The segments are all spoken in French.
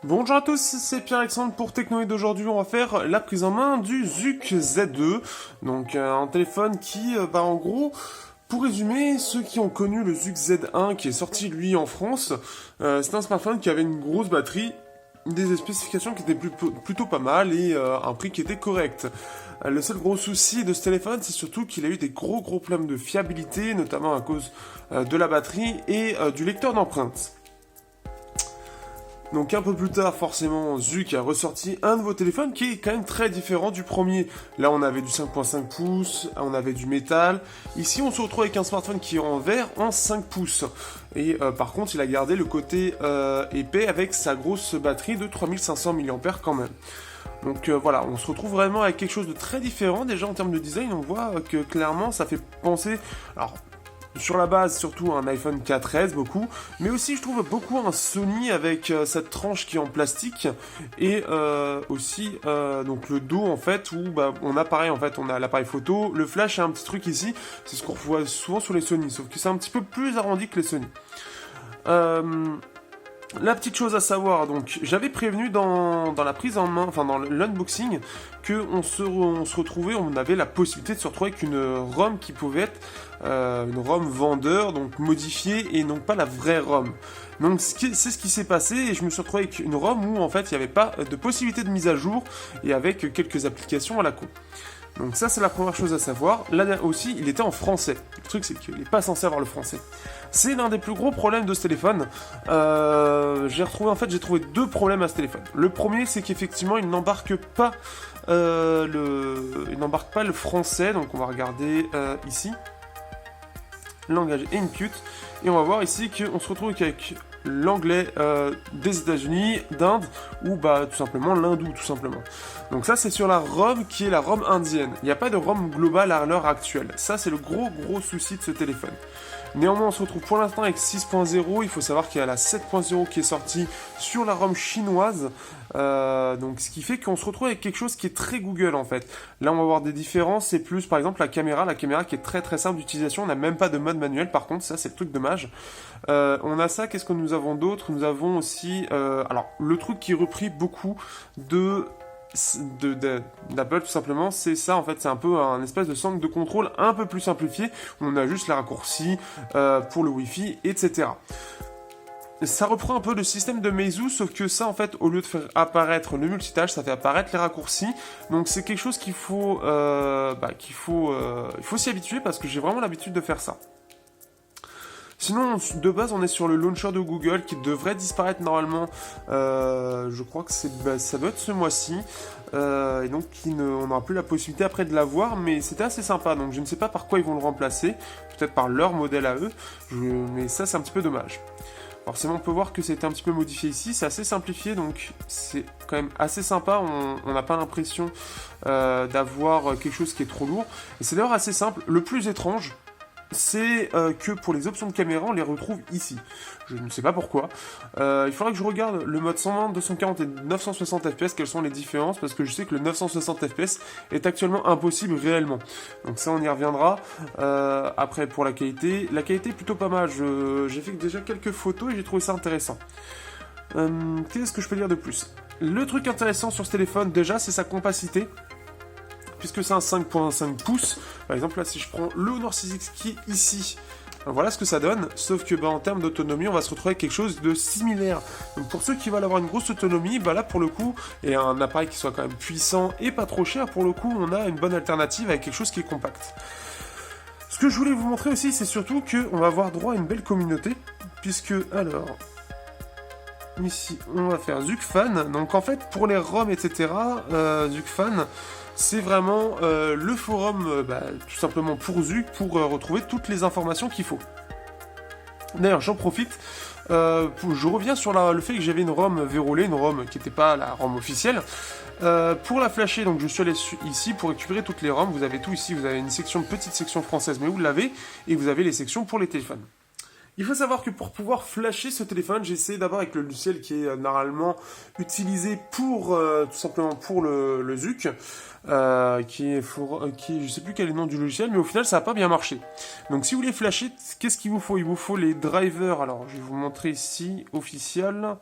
Bonjour à tous, c'est Pierre-Alexandre pour Technoïd. Aujourd'hui, on va faire la prise en main du Zuc Z2. Donc un téléphone qui, en gros, pour résumer, ceux qui ont connu le Zuc Z1 qui est sorti lui en France, c'est un smartphone qui avait une grosse batterie, des spécifications qui étaient plutôt pas mal et un prix qui était correct. Le seul gros souci de ce téléphone, c'est surtout qu'il a eu des gros problèmes de fiabilité, notamment à cause de la batterie et du lecteur d'empreintes. Donc un peu plus tard, forcément, Zuc a ressorti un nouveau téléphone qui est quand même très différent du premier. Là, on avait du 5.5 pouces, on avait du métal. Ici, on se retrouve avec un smartphone qui est en verre en 5 pouces. Et par contre, il a gardé le côté épais avec sa grosse batterie de 3500 mAh quand même. Donc voilà, on se retrouve vraiment avec quelque chose de très différent. Déjà en termes de design, on voit que clairement ça fait penser... Alors, sur la base, surtout un iPhone 4S, beaucoup, mais aussi je trouve beaucoup un Sony avec cette tranche qui est en plastique et aussi donc le dos en fait où on a pareil en fait, on a l'appareil photo, le flash et un petit truc ici, c'est ce qu'on voit souvent sur les Sony, sauf que c'est un petit peu plus arrondi que les Sony. La petite chose à savoir, donc j'avais prévenu dans la prise en main, enfin dans l'unboxing, que on se retrouvait, on avait la possibilité de se retrouver avec une ROM qui pouvait être une ROM vendeur, donc modifiée et non pas la vraie ROM. Donc c'est ce qui s'est passé et je me suis retrouvé avec une ROM où en fait il n'y avait pas de possibilité de mise à jour et avec quelques applications à la con. Donc ça c'est la première chose à savoir. Là aussi il était en français. Le truc c'est qu'il n'est pas censé avoir le français. C'est l'un des plus gros problèmes de ce téléphone. J'ai trouvé deux problèmes à ce téléphone. Le premier c'est qu'effectivement il n'embarque pas le français. Donc on va regarder ici. Langage input. Et on va voir ici qu'on se retrouve avec l'anglais des États-Unis, d'Inde, ou tout simplement l'hindou, tout simplement. Donc ça, c'est sur la ROM qui est la ROM indienne. Il n'y a pas de ROM globale à l'heure actuelle. Ça, c'est le gros souci de ce téléphone. Néanmoins, on se retrouve pour l'instant avec 6.0. Il faut savoir qu'il y a la 7.0 qui est sortie sur la ROM chinoise. Donc, ce qui fait qu'on se retrouve avec quelque chose qui est très Google en fait. Là, on va voir des différences. C'est plus, par exemple, la caméra qui est très simple d'utilisation. On n'a même pas de mode manuel. Par contre, ça, c'est le truc dommage. On a ça. Qu'est-ce que nous avons d'autre? Nous avons aussi, alors, le truc qui est repris beaucoup d'Apple tout simplement, c'est ça en fait, c'est un peu un espèce de centre de contrôle un peu plus simplifié, où on a juste les raccourcis pour le Wi-Fi, etc. Ça reprend un peu le système de Meizu, sauf que ça en fait, au lieu de faire apparaître le multitâche, ça fait apparaître les raccourcis, donc c'est quelque chose qu'il faut, il faut s'y habituer parce que j'ai vraiment l'habitude de faire ça. Sinon, de base, on est sur le launcher de Google qui devrait disparaître normalement. Je crois que ça doit être ce mois-ci. Et donc, on n'aura plus la possibilité après de l'avoir, mais c'était assez sympa. Donc, je ne sais pas par quoi ils vont le remplacer. Peut-être par leur modèle à eux. Mais ça, c'est un petit peu dommage. Forcément, on peut voir que c'était un petit peu modifié ici. C'est assez simplifié, donc c'est quand même assez sympa. On n'a pas l'impression d'avoir quelque chose qui est trop lourd. Et c'est d'ailleurs assez simple. Le plus étrange, c'est que pour les options de caméra, on les retrouve ici. Je ne sais pas pourquoi. Il faudrait que je regarde le mode 120, 240 et 960 fps, quelles sont les différences, parce que je sais que le 960 fps est actuellement impossible réellement. Donc ça, on y reviendra. Après, pour la qualité est plutôt pas mal. J'ai fait déjà quelques photos et j'ai trouvé ça intéressant. Qu'est-ce que je peux dire de plus? Le truc intéressant sur ce téléphone, déjà, c'est sa compacité. Puisque c'est un 5.5 pouces, par exemple là si je prends le Honor 6X qui est ici, voilà ce que ça donne, sauf que en termes d'autonomie on va se retrouver avec quelque chose de similaire. Donc pour ceux qui veulent avoir une grosse autonomie, là pour le coup, et un appareil qui soit quand même puissant et pas trop cher, pour le coup on a une bonne alternative avec quelque chose qui est compact. Ce que je voulais vous montrer aussi, c'est surtout qu'on va avoir droit à une belle communauté, puisque alors... Ici, on va faire Zucfan. Donc en fait, pour les ROM, etc., Zucfan, c'est vraiment le forum, tout simplement pour Zuc, pour retrouver toutes les informations qu'il faut. D'ailleurs, j'en profite, je reviens sur le fait que j'avais une ROM verrouillée, une ROM qui n'était pas la ROM officielle. Pour la flasher, donc je suis allé ici pour récupérer toutes les ROM. Vous avez tout ici, vous avez une petite section française, mais vous l'avez, et vous avez les sections pour les téléphones. Il faut savoir que pour pouvoir flasher ce téléphone, j'ai essayé d'abord avec le logiciel qui est normalement utilisé pour tout simplement pour le Zuc, je sais plus quel est le nom du logiciel, mais au final ça n'a pas bien marché. Donc si vous voulez flasher, qu'est-ce qu'il vous faut? Il vous faut les drivers. Alors je vais vous montrer ici officiel.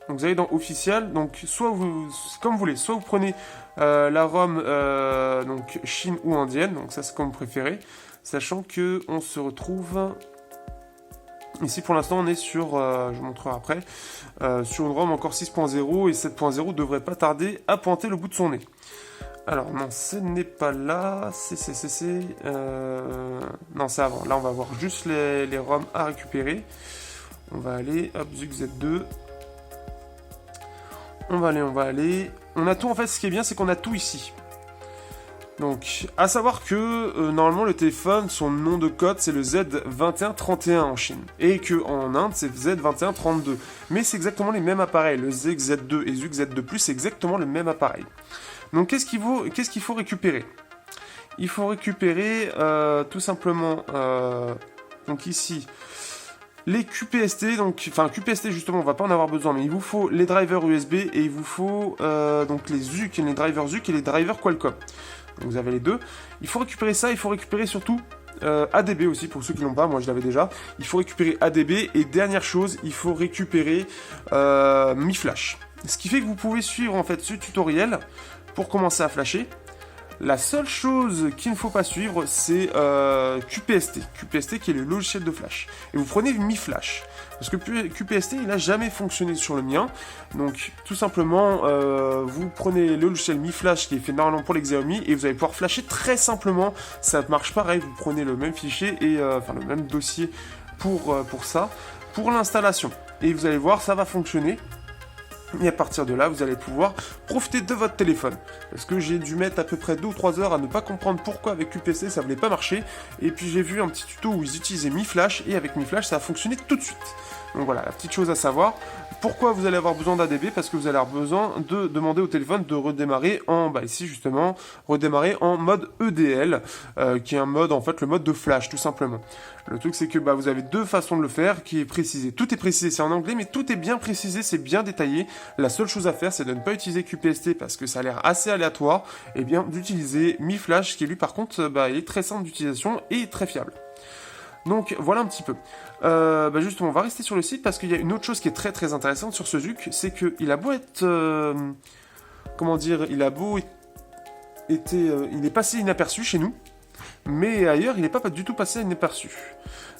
Donc vous allez dans officiel, donc soit vous, comme vous voulez, soit vous prenez la ROM donc Chine ou indienne, donc ça c'est comme vous préférez, sachant que on se retrouve ici pour l'instant on est sur, je vous montrerai après, sur une ROM encore 6.0 et 7.0 devrait pas tarder à pointer le bout de son nez. Alors non, ce n'est pas là, non c'est avant, là on va voir juste les ROM à récupérer. On va aller, hop, Zug Z2. On va aller. On a tout, en fait, ce qui est bien, c'est qu'on a tout ici. Donc, à savoir que, normalement, le téléphone, son nom de code, c'est le Z2131 en Chine. Et qu'en Inde, c'est Z2132. Mais c'est exactement les mêmes appareils. Le Zug Z2 et Zug Z2+, c'est exactement le même appareil. Donc, qu'est-ce qu'il faut récupérer? Il faut récupérer, tout simplement, donc ici... les QPST, donc, enfin QPST justement on va pas en avoir besoin, mais il vous faut les drivers USB et il vous faut donc les ZUC, les drivers ZUC et les drivers Qualcomm. Donc vous avez les deux. Il faut récupérer ça, il faut récupérer surtout ADB aussi pour ceux qui l'ont pas, moi je l'avais déjà. Il faut récupérer ADB et dernière chose, il faut récupérer Mi Flash. Ce qui fait que vous pouvez suivre en fait ce tutoriel pour commencer à flasher. La seule chose qu'il ne faut pas suivre, c'est QPST. QPST qui est le logiciel de flash. Et vous prenez Mi Flash. Parce que QPST, il n'a jamais fonctionné sur le mien. Donc, tout simplement, vous prenez le logiciel Mi Flash qui est fait normalement pour les Xiaomi et vous allez pouvoir flasher très simplement. Ça marche pareil, vous prenez le même fichier et enfin le même dossier pour ça, pour l'installation. Et vous allez voir, ça va fonctionner. Et à partir de là, vous allez pouvoir profiter de votre téléphone. Parce que j'ai dû mettre à peu près 2 ou 3 heures à ne pas comprendre pourquoi avec QPST ça voulait pas marcher. Et puis j'ai vu un petit tuto où ils utilisaient Mi Flash et avec Mi Flash ça a fonctionné tout de suite. Donc voilà, la petite chose à savoir. Pourquoi vous allez avoir besoin d'ADB? Parce que vous allez avoir besoin de demander au téléphone de redémarrer en, ici justement, redémarrer en mode EDL, qui est un mode, en fait, le mode de flash, tout simplement. Le truc, c'est que vous avez deux façons de le faire, qui est précisé. Tout est précisé, c'est en anglais, mais tout est bien précisé, c'est bien détaillé. La seule chose à faire, c'est de ne pas utiliser QPST, parce que ça a l'air assez aléatoire, et bien d'utiliser Mi Flash, qui lui, par contre, il est très simple d'utilisation et très fiable. Donc voilà un petit peu. Justement, on va rester sur le site parce qu'il y a une autre chose qui est très très intéressante sur ce ZUC, c'est qu'il a beau être... il a beau il est passé inaperçu chez nous, mais ailleurs il n'est pas du tout passé inaperçu.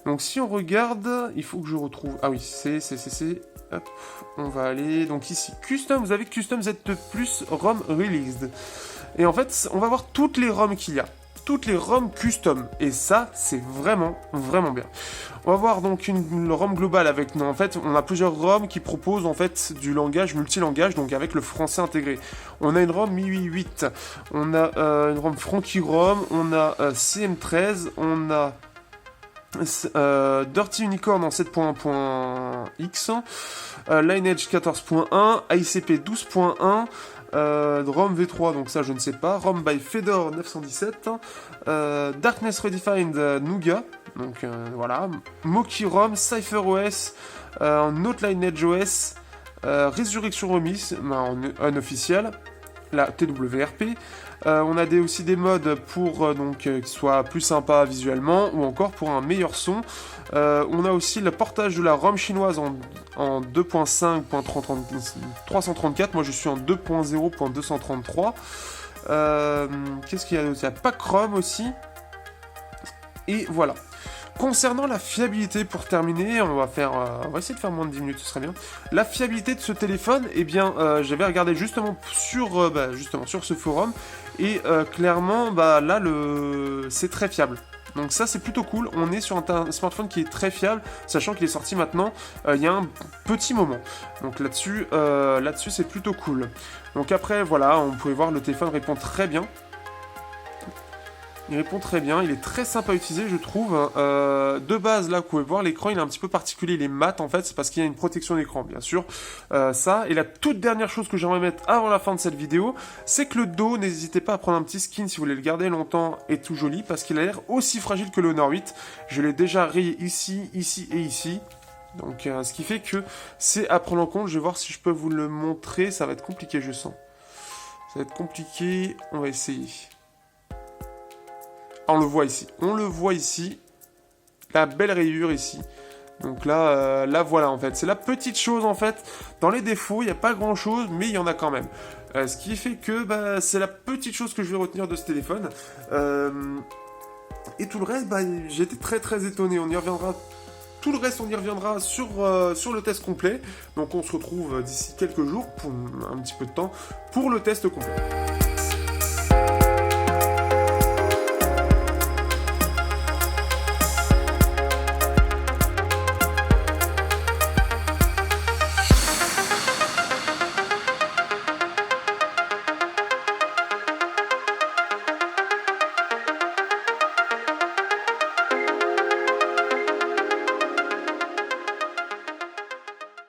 Donc si on regarde, il faut que je retrouve... Ah oui, hop, on va aller... Donc ici, Custom, vous avez Custom Z Plus ROM Released. Et en fait, on va voir toutes les ROM qu'il y a. Toutes les ROM custom, et ça c'est vraiment bien. On va voir donc une ROM globale avec, en fait on a plusieurs ROM qui proposent en fait du langage multilangage, donc avec le français intégré. On a une ROM MIUI 8, on a une ROM Frankie ROM, on a CM13, on a Dirty Unicorn en 7.1.x, Lineage 14.1, ICP 12.1, ROM V3, donc ça je ne sais pas, ROM by Fedor 917, Darkness Redefined Nougat, donc voilà, Moki ROM, Cypher OS, Note Lineage OS, Resurrection Remis, en unofficiel, la TWRP. On a aussi des modes pour qui soient plus sympas visuellement ou encore pour un meilleur son. On a aussi le portage de la ROM chinoise en 2.5.334. Moi je suis en 2.0.233. Qu'est-ce qu'il y a d'autre? Il y a Pack ROM aussi. Et voilà. Concernant la fiabilité, pour terminer, on va essayer de faire moins de 10 minutes, ce serait bien. La fiabilité de ce téléphone, eh bien, j'avais regardé justement sur ce forum, et clairement, là, c'est très fiable. Donc ça, c'est plutôt cool. On est sur un smartphone qui est très fiable, sachant qu'il est sorti maintenant il y a un petit moment. Donc là-dessus, c'est plutôt cool. Donc après, voilà, on pouvait voir, le téléphone répond très bien. Il répond très bien, il est très simple à utiliser, je trouve. De base, là, vous pouvez voir, l'écran, il est un petit peu particulier, il est mat, en fait, c'est parce qu'il y a une protection d'écran, bien sûr. Ça, et la toute dernière chose que j'aimerais mettre avant la fin de cette vidéo, c'est que le dos, n'hésitez pas à prendre un petit skin si vous voulez le garder longtemps et tout joli, parce qu'il a l'air aussi fragile que le Honor 8. Je l'ai déjà rayé ici, ici et ici. Donc, ce qui fait que c'est à prendre en compte. Je vais voir si je peux vous le montrer, ça va être compliqué, je sens. Ça va être compliqué, on va essayer. On le voit ici, la belle rayure ici, Donc là voilà en fait, c'est la petite chose en fait. Dans les défauts, il n'y a pas grand chose, mais il y en a quand même. Ce qui fait que c'est la petite chose que je vais retenir de ce téléphone. Et tout le reste, j'ai été très très étonné. On y reviendra. Tout le reste, on y reviendra sur le test complet. Donc on se retrouve d'ici quelques jours, pour un petit peu de temps, pour le test complet.